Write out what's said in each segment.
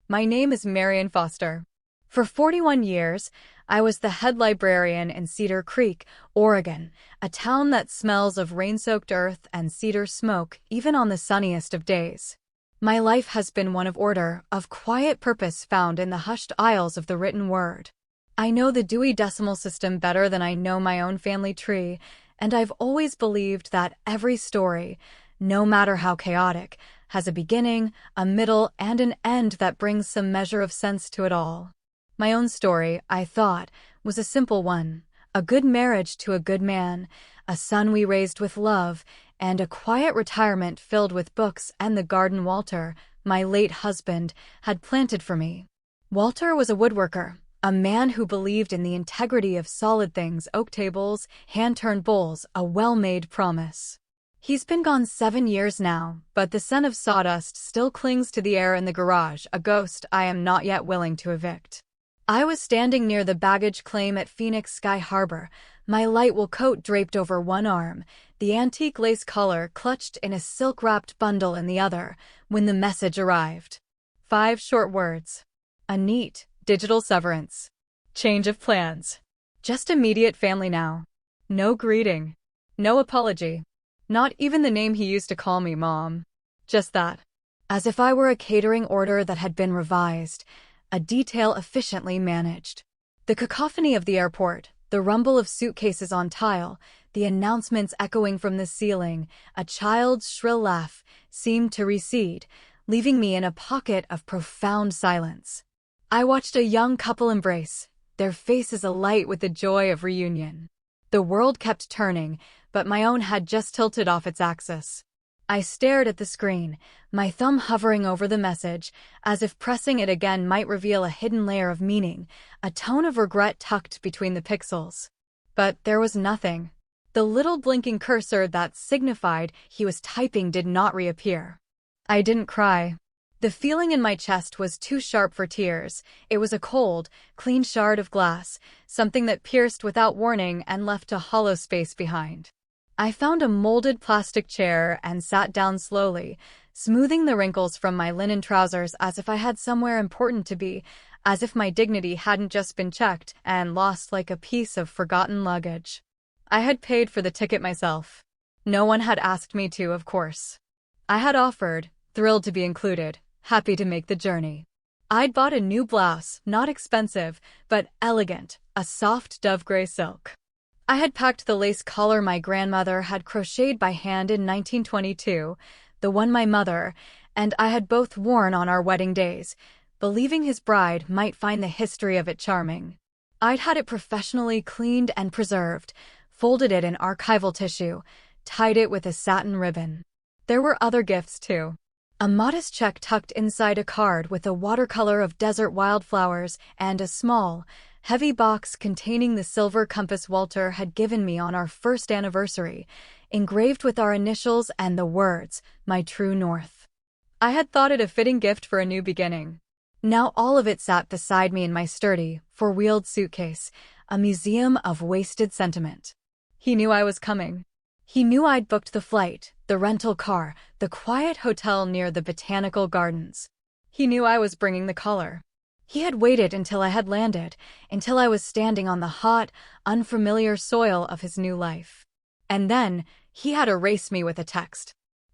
My name is Marion Foster. For 41 years, I was the head librarian in Cedar Creek, Oregon, a town that smells of rain-soaked earth and cedar smoke even on the sunniest of days. My life has been one of order, of quiet purpose found in the hushed aisles of the written word. I know the Dewey Decimal System better than I know my own family tree, and I've always believed that every story, no matter how chaotic, has a beginning, a middle, and an end that brings some measure of sense to it all. My own story, I thought, was a simple one. A good marriage to a good man, a son we raised with love, and a quiet retirement filled with books and the garden Walter, my late husband, had planted for me. Walter was a woodworker, a man who believed in the integrity of solid things, oak tables, hand-turned bowls, a well-made promise. He's been gone 7 years now, but the scent of sawdust still clings to the air in the garage, a ghost I am not yet willing to evict. I was standing near the baggage claim at Phoenix Sky Harbor, my light wool coat draped over one arm, the antique lace collar clutched in a silk-wrapped bundle in the other, when the message arrived. 5 short words. A neat, digital severance. Change of plans. Just immediate family now. No greeting. No apology. Not even the name he used to call me, Mom. Just that. As if I were a catering order that had been revised, a detail efficiently managed. The cacophony of the airport, the rumble of suitcases on tile, the announcements echoing from the ceiling, a child's shrill laugh, seemed to recede, leaving me in a pocket of profound silence. I watched a young couple embrace, their faces alight with the joy of reunion. The world kept turning, but my own had just tilted off its axis. I stared at the screen, my thumb hovering over the message, as if pressing it again might reveal a hidden layer of meaning, a tone of regret tucked between the pixels. But there was nothing. The little blinking cursor that signified he was typing did not reappear. I didn't cry. The feeling in my chest was too sharp for tears. It was a cold, clean shard of glass, something that pierced without warning and left a hollow space behind. I found a molded plastic chair and sat down slowly, smoothing the wrinkles from my linen trousers as if I had somewhere important to be, as if my dignity hadn't just been checked and lost like a piece of forgotten luggage. I had paid for the ticket myself. No one had asked me to, of course. I had offered, thrilled to be included, happy to make the journey. I'd bought a new blouse, not expensive, but elegant, a soft dove gray silk. I had packed the lace collar my grandmother had crocheted by hand in 1922, the one my mother and I had both worn on our wedding days, believing his bride might find the history of it charming. I'd had it professionally cleaned and preserved, folded it in archival tissue, tied it with a satin ribbon. There were other gifts, too. A modest check tucked inside a card with a watercolor of desert wildflowers and a small, heavy box containing the silver compass Walter had given me on our first anniversary, engraved with our initials and the words, "My True North." I had thought it a fitting gift for a new beginning. Now all of it sat beside me in my sturdy, four-wheeled suitcase, a museum of wasted sentiment. He knew I was coming. He knew I'd booked the flight, the rental car, the quiet hotel near the botanical gardens. He knew I was bringing the color. He had waited until I had landed, until I was standing on the hot, unfamiliar soil of his new life. And then, he had erased me with a text.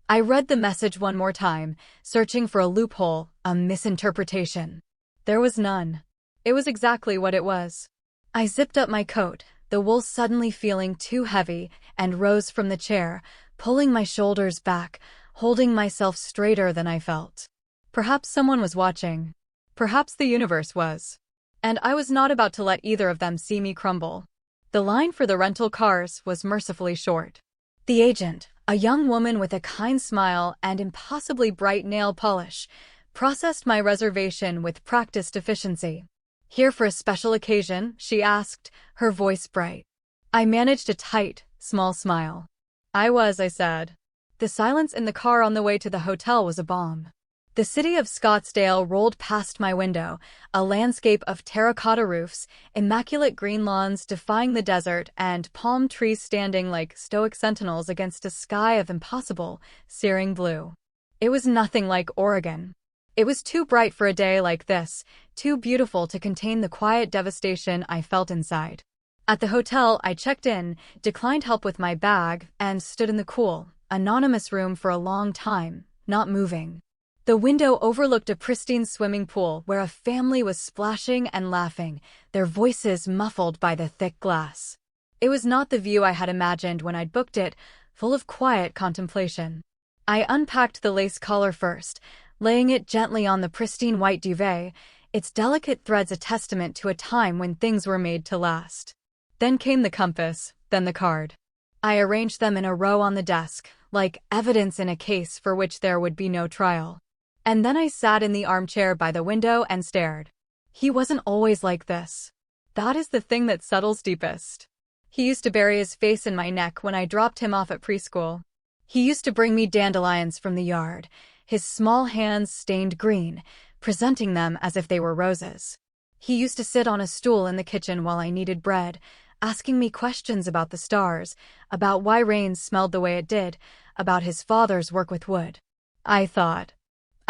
I read the message one more time, searching for a loophole, a misinterpretation. There was none. It was exactly what it was. I zipped up my coat, the wool suddenly feeling too heavy, and rose from the chair, pulling my shoulders back, holding myself straighter than I felt. Perhaps someone was watching. Perhaps the universe was. And I was not about to let either of them see me crumble. The line for the rental cars was mercifully short. The agent, a young woman with a kind smile and impossibly bright nail polish, processed my reservation with practiced efficiency. "Here for a special occasion?" she asked, her voice bright. I managed a tight, small smile. I said. The silence in the car on the way to the hotel was a balm. The city of Scottsdale rolled past my window, a landscape of terracotta roofs, immaculate green lawns defying the desert, and palm trees standing like stoic sentinels against a sky of impossible, searing blue. It was nothing like Oregon. It was too bright for a day like this, too beautiful to contain the quiet devastation I felt inside. At the hotel, I checked in, declined help with my bag, and stood in the cool, anonymous room for a long time, not moving. The window overlooked a pristine swimming pool where a family was splashing and laughing, their voices muffled by the thick glass. It was not the view I had imagined when I'd booked it, full of quiet contemplation. I unpacked the lace collar first, laying it gently on the pristine white duvet, its delicate threads a testament to a time when things were made to last. Then came the compass, then the card. I arranged them in a row on the desk, like evidence in a case for which there would be no trial. And then I sat in the armchair by the window and stared. He wasn't always like this. That is the thing that settles deepest. He used to bury his face in my neck when I dropped him off at preschool. He used to bring me dandelions from the yard, his small hands stained green, presenting them as if they were roses. He used to sit on a stool in the kitchen while I kneaded bread, asking me questions about the stars, about why rain smelled the way it did, about his father's work with wood. I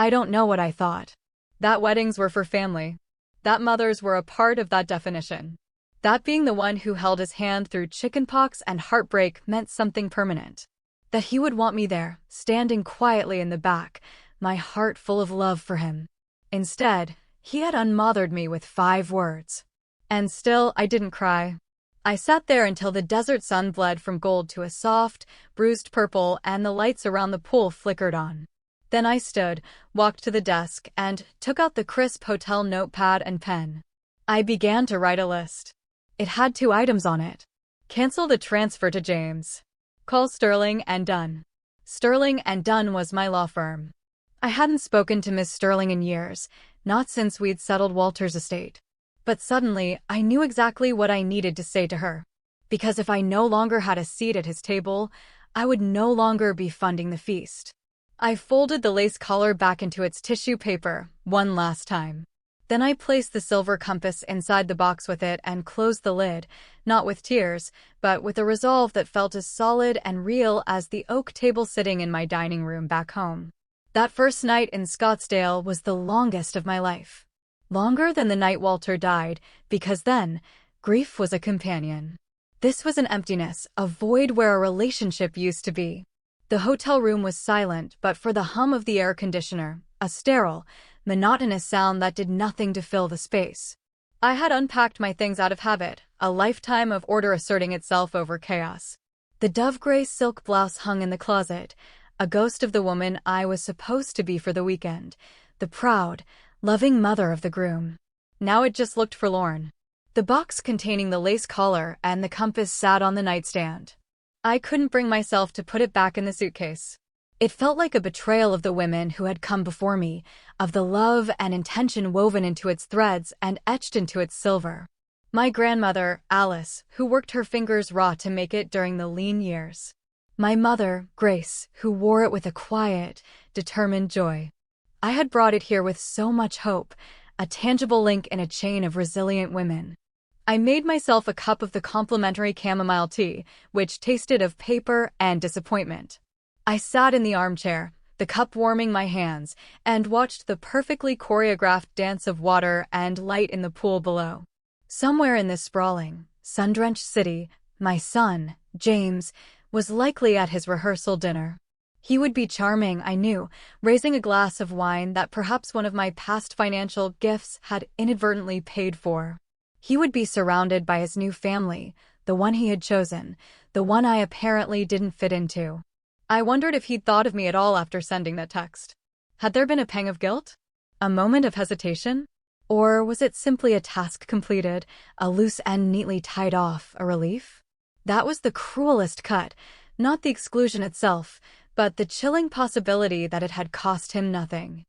don't know what I thought. That weddings were for family. That mothers were a part of that definition. That being the one who held his hand through chickenpox and heartbreak meant something permanent. That he would want me there, standing quietly in the back, my heart full of love for him. Instead, he had unmothered me with 5 words. And still, I didn't cry. I sat there until the desert sun bled from gold to a soft, bruised purple and the lights around the pool flickered on. Then I stood, walked to the desk, and took out the crisp hotel notepad and pen. I began to write a list. It had 2 items on it. Cancel the transfer to James. Call Sterling and Dunn. Sterling and Dunn was my law firm. I hadn't spoken to Miss Sterling in years, not since we'd settled Walter's estate. But suddenly, I knew exactly what I needed to say to her. Because if I no longer had a seat at his table, I would no longer be funding the feast. I folded the lace collar back into its tissue paper, one last time. Then I placed the silver compass inside the box with it and closed the lid, not with tears, but with a resolve that felt as solid and real as the oak table sitting in my dining room back home. That first night in Scottsdale was the longest of my life. Longer than the night Walter died, because then, grief was a companion. This was an emptiness, a void where a relationship used to be. The hotel room was silent but for the hum of the air conditioner, a sterile, monotonous sound that did nothing to fill the space. I had unpacked my things out of habit, a lifetime of order asserting itself over chaos. The dove-gray silk blouse hung in the closet, a ghost of the woman I was supposed to be for the weekend, the proud, loving mother of the groom. Now it just looked forlorn. The box containing the lace collar and the compass sat on the nightstand. I couldn't bring myself to put it back in the suitcase. It felt like a betrayal of the women who had come before me, of the love and intention woven into its threads and etched into its silver. My grandmother, Alice, who worked her fingers raw to make it during the lean years. My mother, Grace, who wore it with a quiet, determined joy. I had brought it here with so much hope, a tangible link in a chain of resilient women. I made myself a cup of the complimentary chamomile tea, which tasted of paper and disappointment. I sat in the armchair, the cup warming my hands, and watched the perfectly choreographed dance of water and light in the pool below. Somewhere in this sprawling, sun-drenched city, my son, James, was likely at his rehearsal dinner. He would be charming, I knew, raising a glass of wine that perhaps one of my past financial gifts had inadvertently paid for. He would be surrounded by his new family, the one he had chosen, the one I apparently didn't fit into. I wondered if he'd thought of me at all after sending that text. Had there been a pang of guilt? A moment of hesitation? Or was it simply a task completed, a loose end neatly tied off, a relief? That was the cruelest cut, not the exclusion itself, but the chilling possibility that it had cost him nothing.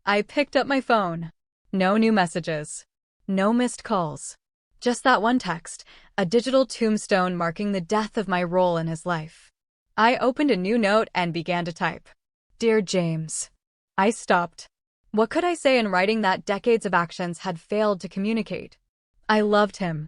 I picked up my phone. No new messages. No missed calls. Just that one text, a digital tombstone marking the death of my role in his life. I opened a new note and began to type. Dear James. I stopped. What could I say in writing that decades of actions had failed to communicate? I loved him.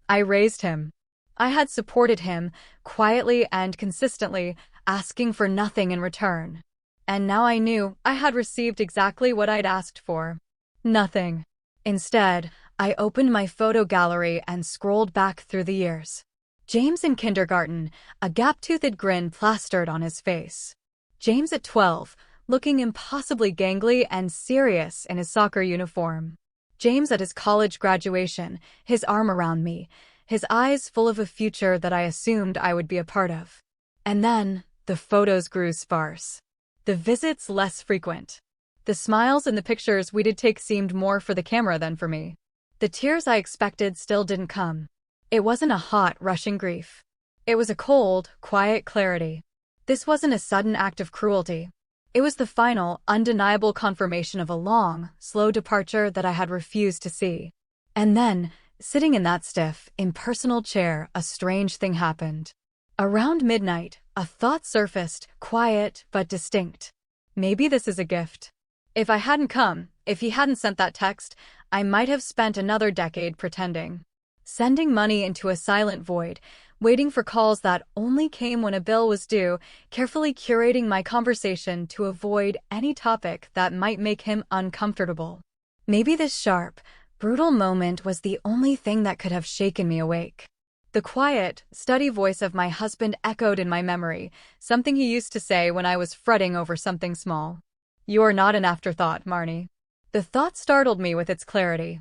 I raised him. I had supported him, quietly and consistently, asking for nothing in return. And now I knew I had received exactly what I'd asked for. Nothing. Instead, I opened my photo gallery and scrolled back through the years. James in kindergarten, a gap-toothed grin plastered on his face. James at 12, looking impossibly gangly and serious in his soccer uniform. James at his college graduation, his arm around me, his eyes full of a future that I assumed I would be a part of. And then, the photos grew sparse. The visits less frequent. The smiles in the pictures we did take seemed more for the camera than for me. The tears I expected still didn't come. It wasn't a hot, rushing grief. It was a cold, quiet clarity. This wasn't a sudden act of cruelty. It was the final, undeniable confirmation of a long, slow departure that I had refused to see. And then, sitting in that stiff, impersonal chair, a strange thing happened. Around midnight, a thought surfaced, quiet but distinct. Maybe this is a gift. If I hadn't come, if he hadn't sent that text, I might have spent another decade pretending. Sending money into a silent void, waiting for calls that only came when a bill was due, carefully curating my conversation to avoid any topic that might make him uncomfortable. Maybe this sharp, brutal moment was the only thing that could have shaken me awake. The quiet, steady voice of my husband echoed in my memory, something he used to say when I was fretting over something small. "You're not an afterthought, Marnie." The thought startled me with its clarity.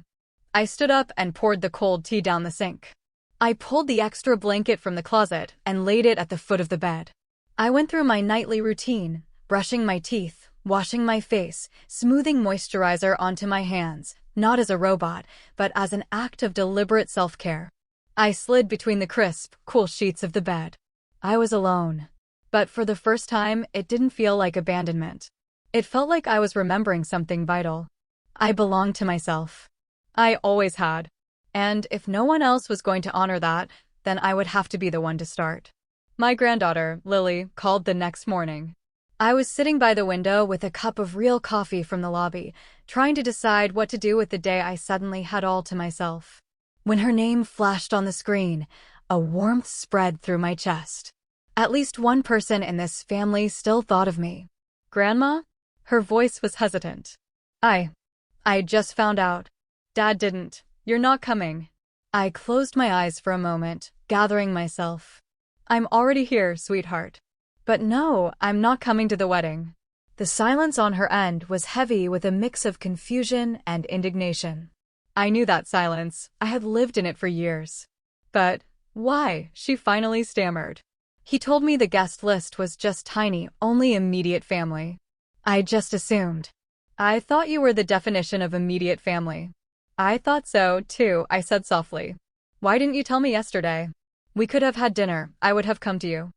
I stood up and poured the cold tea down the sink. I pulled the extra blanket from the closet and laid it at the foot of the bed. I went through my nightly routine, brushing my teeth, washing my face, smoothing moisturizer onto my hands, not as a robot, but as an act of deliberate self-care. I slid between the crisp, cool sheets of the bed. I was alone. But for the first time, it didn't feel like abandonment. It felt like I was remembering something vital. I belonged to myself. I always had. And if no one else was going to honor that, then I would have to be the one to start. My granddaughter, Lily, called the next morning. I was sitting by the window with a cup of real coffee from the lobby, trying to decide what to do with the day I suddenly had all to myself. When her name flashed on the screen, a warmth spread through my chest. At least one person in this family still thought of me. "Grandma?" Her voice was hesitant. I just found out. Dad didn't. You're not coming." I closed my eyes for a moment, gathering myself. "I'm already here, sweetheart." "But no, I'm not coming to the wedding." The silence on her end was heavy with a mix of confusion and indignation. I knew that silence. I had lived in it for years. "But why?" she finally stammered. "He told me the guest list was just tiny, only immediate family." "I just assumed." "I thought you were the definition of immediate family." "I thought so, too," I said softly. "Why didn't you tell me yesterday? We could have had dinner. I would have come to you."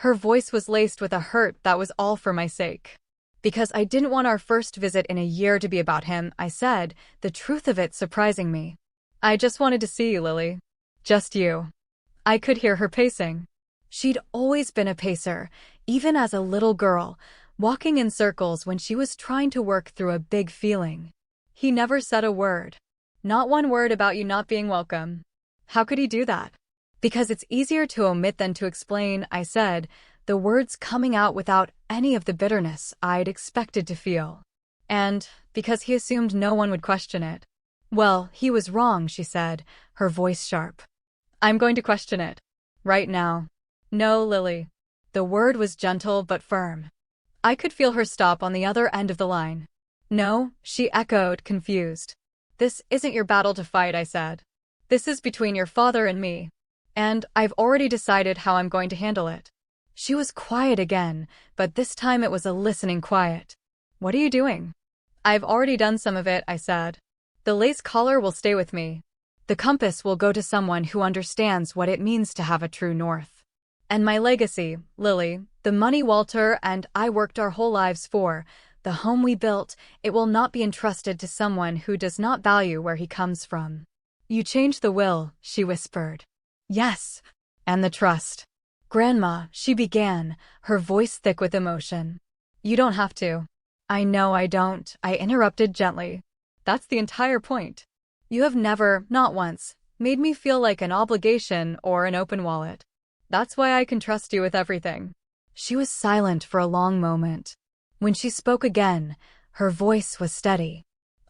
Her voice was laced with a hurt that was all for my sake. "Because I didn't want our first visit in a year to be about him," I said, the truth of it surprising me. "I just wanted to see you, Lily. Just you." I could hear her pacing. She'd always been a pacer, even as a little girl, walking in circles when she was trying to work through a big feeling. He never said a word. Not one word about you not being welcome. How could he do that? "Because it's easier to omit than to explain," I said, the words coming out without any of the bitterness I'd expected to feel. "And because he assumed no one would question it." "Well, he was wrong," she said, her voice sharp. "I'm going to question it. Right now." "No, Lily." The word was gentle but firm. I could feel her stop on the other end of the line. "No," she echoed, confused. "This isn't your battle to fight," I said. "This is between your father and me. And I've already decided how I'm going to handle it." She was quiet again, but this time it was a listening quiet. "What are you doing?" "I've already done some of it," I said. "The lace collar will stay with me. The compass will go to someone who understands what it means to have a true north. And my legacy, Lily, the money Walter and I worked our whole lives for, the home we built, it will not be entrusted to someone who does not value where he comes from." "You changed the will," she whispered. "Yes. And the trust." "Grandma," she began, her voice thick with emotion. "You don't have to." "I know I don't," I interrupted gently. "That's the entire point. You have never, not once, made me feel like an obligation or an open wallet. That's why I can trust you with everything." She was silent for a long moment. When she spoke again, her voice was steady.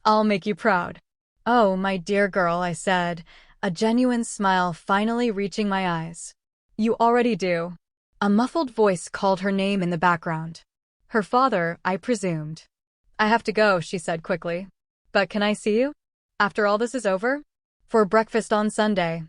"I'll make you proud." "Oh, my dear girl," I said, a genuine smile finally reaching my eyes. "You already do." A muffled voice called her name in the background. Her father, I presumed. "I have to go," she said quickly. "But can I see you? After all this is over? For breakfast on Sunday.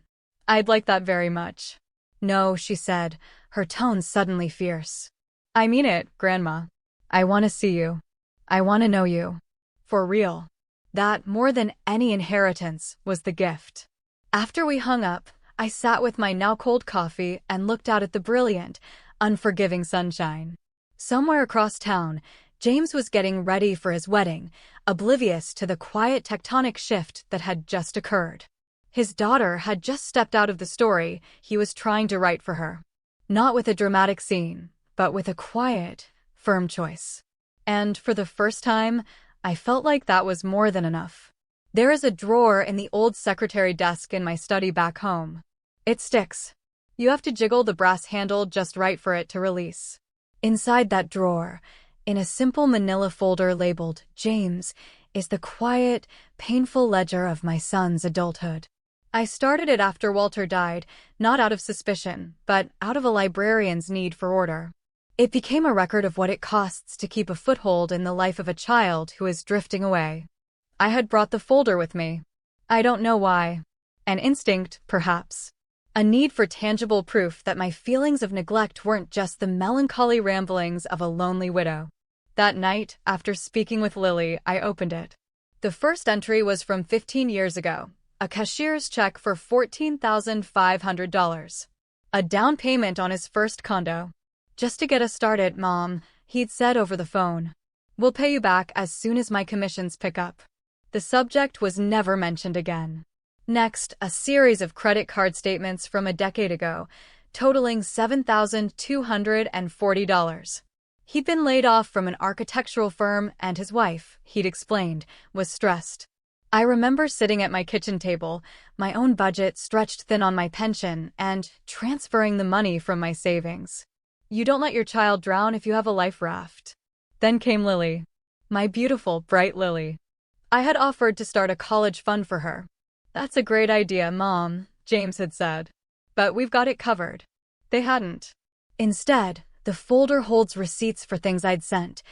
I'd like that very much." "No," she said, her tone suddenly fierce. "I mean it, Grandma. I want to see you. I want to know you. For real." That, more than any inheritance, was the gift. After we hung up, I sat with my now-cold coffee and looked out at the brilliant, unforgiving sunshine. Somewhere across town, James was getting ready for his wedding, oblivious to the quiet tectonic shift that had just occurred. His daughter had just stepped out of the story he was trying to write for her. Not with a dramatic scene, but with a quiet, firm choice. And for the first time, I felt like that was more than enough. There is a drawer in the old secretary desk in my study back home. It sticks. You have to jiggle the brass handle just right for it to release. Inside that drawer, in a simple manila folder labeled James, is the quiet, painful ledger of my son's adulthood. I started it after Walter died, not out of suspicion, but out of a librarian's need for order. It became a record of what it costs to keep a foothold in the life of a child who is drifting away. I had brought the folder with me. I don't know why. An instinct, perhaps. A need for tangible proof that my feelings of neglect weren't just the melancholy ramblings of a lonely widow. That night, after speaking with Lily, I opened it. The first entry was from 15 years ago, a cashier's check for $14,500. A down payment on his first condo. "Just to get us started, Mom," he'd said over the phone. "We'll pay you back as soon as my commissions pick up." The subject was never mentioned again. Next, a series of credit card statements from a decade ago, totaling $7,240. He'd been laid off from an architectural firm, and his wife, he'd explained, was stressed. I remember sitting at my kitchen table, my own budget stretched thin on my pension, and transferring the money from my savings. You don't let your child drown if you have a life raft. Then came Lily. My beautiful, bright Lily. I had offered to start a college fund for her. "That's a great idea, Mom," James had said. "But we've got it covered." They hadn't. Instead, the folder holds receipts for things I'd sent.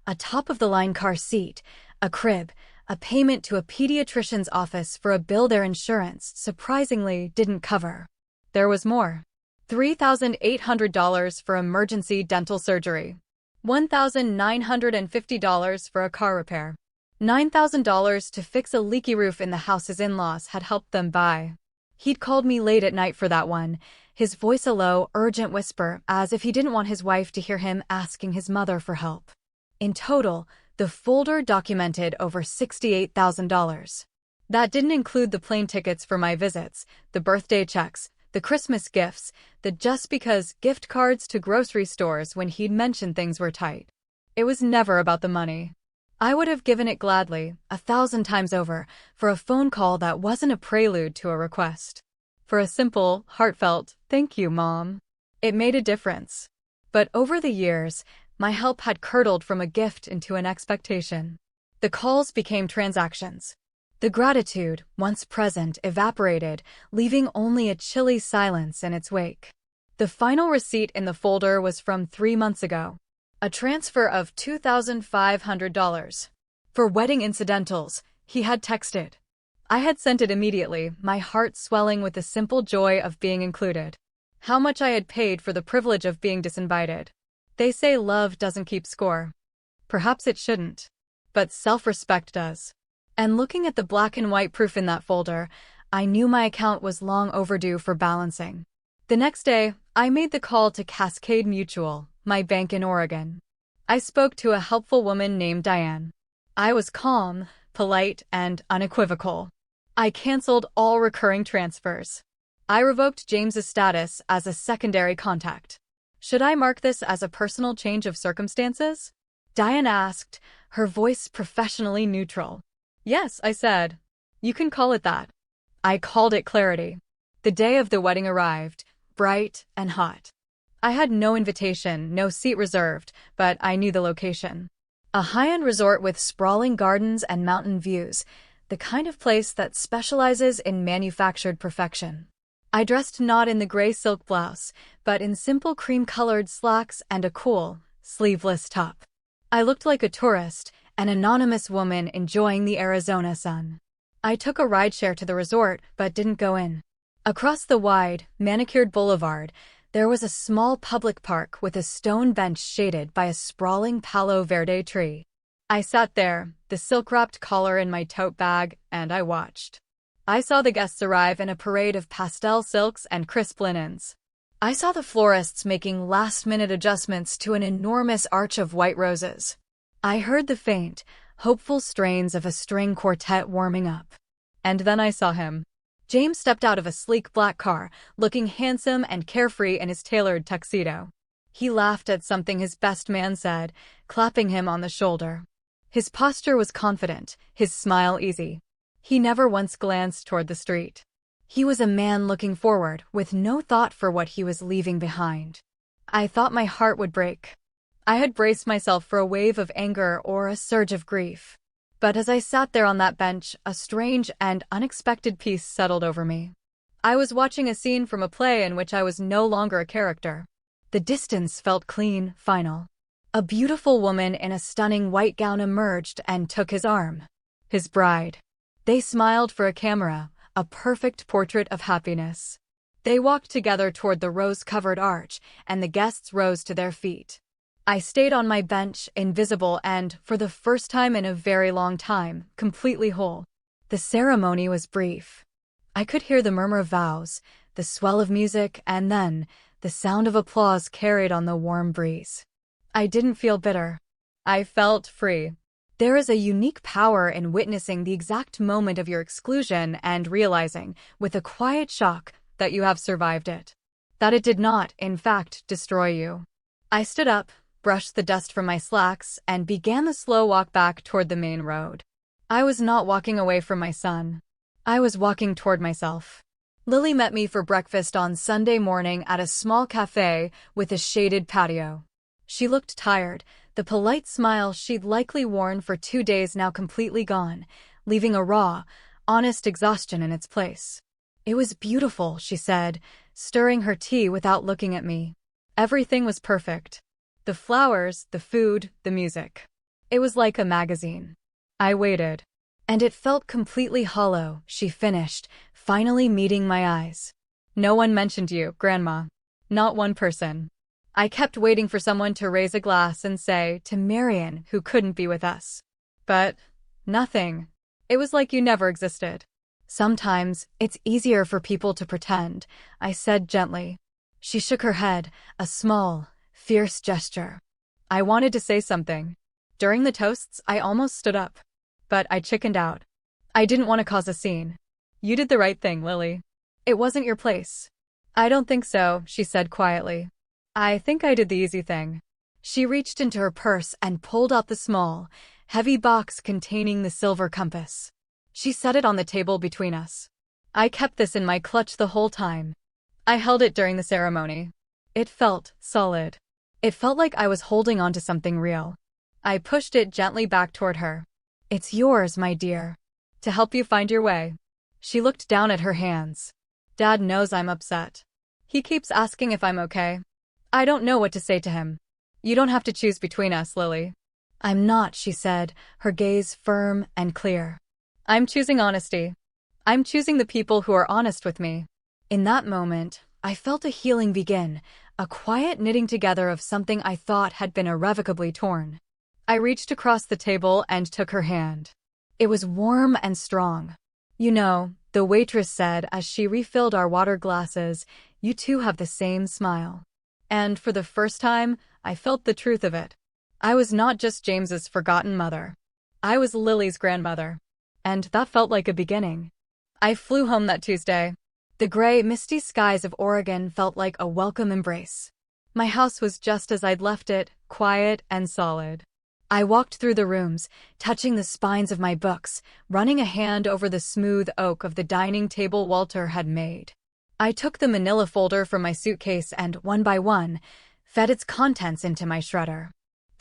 A top-of-the-line car seat, a crib, a payment to a pediatrician's office for a bill their insurance, surprisingly, didn't cover. There was more. $3,800 for emergency dental surgery. $1,950 for a car repair. $9,000 to fix a leaky roof in the house his in-laws had helped them buy. He'd called me late at night for that one, his voice a low, urgent whisper, as if he didn't want his wife to hear him asking his mother for help. In total, the folder documented over $68,000. That didn't include the plane tickets for my visits, the birthday checks, the Christmas gifts, the just because gift cards to grocery stores when he'd mentioned things were tight. It was never about the money. I would have given it gladly, 1,000 times over, for a phone call that wasn't a prelude to a request. For a simple, heartfelt, "Thank you, Mom." It made a difference. But over the years, my help had curdled from a gift into an expectation. The calls became transactions. The gratitude, once present, evaporated, leaving only a chilly silence in its wake. The final receipt in the folder was from 3 months ago. A transfer of $2,500. For wedding incidentals, he had texted. I had sent it immediately, my heart swelling with the simple joy of being included. How much I had paid for the privilege of being disinvited. They say love doesn't keep score. Perhaps it shouldn't. But self-respect does. And looking at the black and white proof in that folder, I knew my account was long overdue for balancing. The next day, I made the call to Cascade Mutual, my bank in Oregon. I spoke to a helpful woman named Diane. I was calm, polite, and unequivocal. I canceled all recurring transfers. I revoked James's status as a secondary contact. Should I mark this as a personal change of circumstances? Diane asked, her voice professionally neutral. Yes, I said. You can call it that. I called it clarity. The day of the wedding arrived, bright and hot. I had no invitation, no seat reserved, but I knew the location. A high-end resort with sprawling gardens and mountain views, the kind of place that specializes in manufactured perfection. I dressed not in the gray silk blouse, but in simple cream-colored slacks and a cool, sleeveless top. I looked like a tourist, an anonymous woman enjoying the Arizona sun. I took a rideshare to the resort, but didn't go in. Across the wide, manicured boulevard, there was a small public park with a stone bench shaded by a sprawling Palo Verde tree. I sat there, the silk-wrapped collar in my tote bag, and I watched. I saw the guests arrive in a parade of pastel silks and crisp linens. I saw the florists making last-minute adjustments to an enormous arch of white roses. I heard the faint, hopeful strains of a string quartet warming up. And then I saw him. James stepped out of a sleek black car, looking handsome and carefree in his tailored tuxedo. He laughed at something his best man said, clapping him on the shoulder. His posture was confident, his smile easy. He never once glanced toward the street. He was a man looking forward, with no thought for what he was leaving behind. I thought my heart would break. I had braced myself for a wave of anger or a surge of grief. But as I sat there on that bench, a strange and unexpected peace settled over me. I was watching a scene from a play in which I was no longer a character. The distance felt clean, final. A beautiful woman in a stunning white gown emerged and took his arm. His bride. They smiled for a camera, a perfect portrait of happiness. They walked together toward the rose-covered arch, and the guests rose to their feet. I stayed on my bench, invisible and, for the first time in a very long time, completely whole. The ceremony was brief. I could hear the murmur of vows, the swell of music, and then, the sound of applause carried on the warm breeze. I didn't feel bitter. I felt free. There is a unique power in witnessing the exact moment of your exclusion and realizing, with a quiet shock, that you have survived it. That it did not, in fact, destroy you. I stood up, brushed the dust from my slacks, and began the slow walk back toward the main road. I was not walking away from my son. I was walking toward myself. Lily met me for breakfast on Sunday morning at a small cafe with a shaded patio. She looked tired, the polite smile she'd likely worn for 2 days now completely gone, leaving a raw, honest exhaustion in its place. It was beautiful, she said, stirring her tea without looking at me. Everything was perfect. The flowers, the food, the music. It was like a magazine. I waited. And it felt completely hollow, she finished, finally meeting my eyes. No one mentioned you, Grandma. Not one person. I kept waiting for someone to raise a glass and say, to Marion, who couldn't be with us. But nothing. It was like you never existed. Sometimes, it's easier for people to pretend, I said gently. She shook her head, a small, fierce gesture. I wanted to say something. During the toasts, I almost stood up. But I chickened out. I didn't want to cause a scene. You did the right thing, Lily. It wasn't your place. I don't think so, she said quietly. I think I did the easy thing. She reached into her purse and pulled out the small, heavy box containing the silver compass. She set it on the table between us. I kept this in my clutch the whole time. I held it during the ceremony. It felt solid. It felt like I was holding on to something real. I pushed it gently back toward her. It's yours, my dear. To help you find your way. She looked down at her hands. Dad knows I'm upset. He keeps asking if I'm okay. I don't know what to say to him. You don't have to choose between us, Lily. I'm not, she said, her gaze firm and clear. I'm choosing honesty. I'm choosing the people who are honest with me. In that moment, I felt a healing begin, a quiet knitting together of something I thought had been irrevocably torn. I reached across the table and took her hand. It was warm and strong. You know, the waitress said as she refilled our water glasses, you two have the same smile. And for the first time, I felt the truth of it. I was not just James's forgotten mother. I was Lily's grandmother. And that felt like a beginning. I flew home that Tuesday. The gray, misty skies of Oregon felt like a welcome embrace. My house was just as I'd left it, quiet and solid. I walked through the rooms, touching the spines of my books, running a hand over the smooth oak of the dining table Walter had made. I took the manila folder from my suitcase and, one by one, fed its contents into my shredder.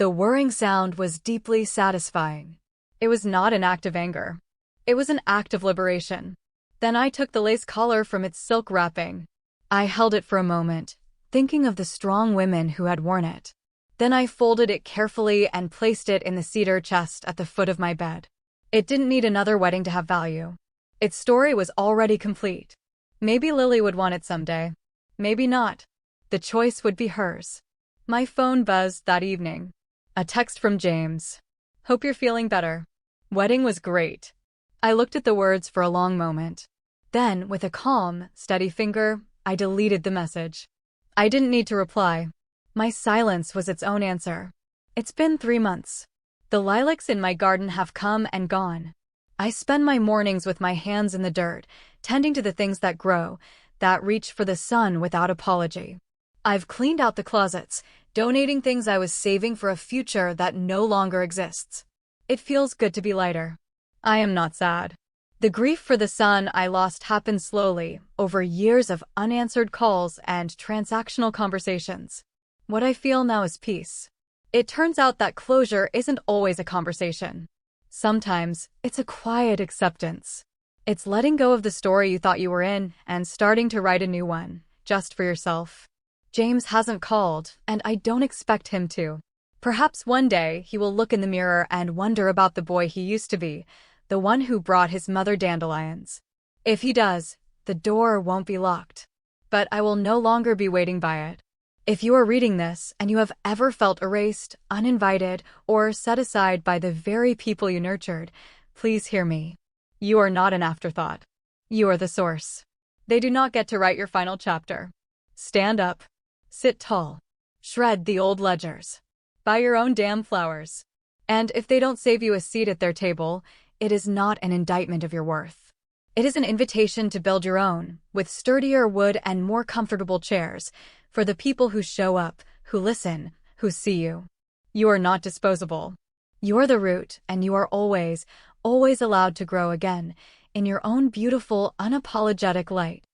The whirring sound was deeply satisfying. It was not an act of anger. It was an act of liberation. Then I took the lace collar from its silk wrapping. I held it for a moment, thinking of the strong women who had worn it. Then I folded it carefully and placed it in the cedar chest at the foot of my bed. It didn't need another wedding to have value. Its story was already complete. Maybe Lily would want it someday. Maybe not. The choice would be hers. My phone buzzed that evening. A text from James. Hope you're feeling better. Wedding was great. I looked at the words for a long moment. Then, with a calm, steady finger, I deleted the message. I didn't need to reply. My silence was its own answer. It's been 3 months. The lilacs in my garden have come and gone. I spend my mornings with my hands in the dirt, tending to the things that grow, that reach for the sun without apology. I've cleaned out the closets, donating things I was saving for a future that no longer exists. It feels good to be lighter. I am not sad. The grief for the son I lost happened slowly, over years of unanswered calls and transactional conversations. What I feel now is peace. It turns out that closure isn't always a conversation. Sometimes, it's a quiet acceptance. It's letting go of the story you thought you were in and starting to write a new one, just for yourself. James hasn't called, and I don't expect him to. Perhaps one day he will look in the mirror and wonder about the boy he used to be, the one who brought his mother dandelions. If he does, the door won't be locked. But I will no longer be waiting by it. If you are reading this and you have ever felt erased, uninvited, or set aside by the very people you nurtured, please hear me. You are not an afterthought. You are the source. They do not get to write your final chapter. Stand up. Sit tall. Shred the old ledgers. Buy your own damn flowers. And if they don't save you a seat at their table, it is not an indictment of your worth. It is an invitation to build your own, with sturdier wood and more comfortable chairs, for the people who show up, who listen, who see you. You are not disposable. You're the root, and you are always, always allowed to grow again, in your own beautiful, unapologetic light.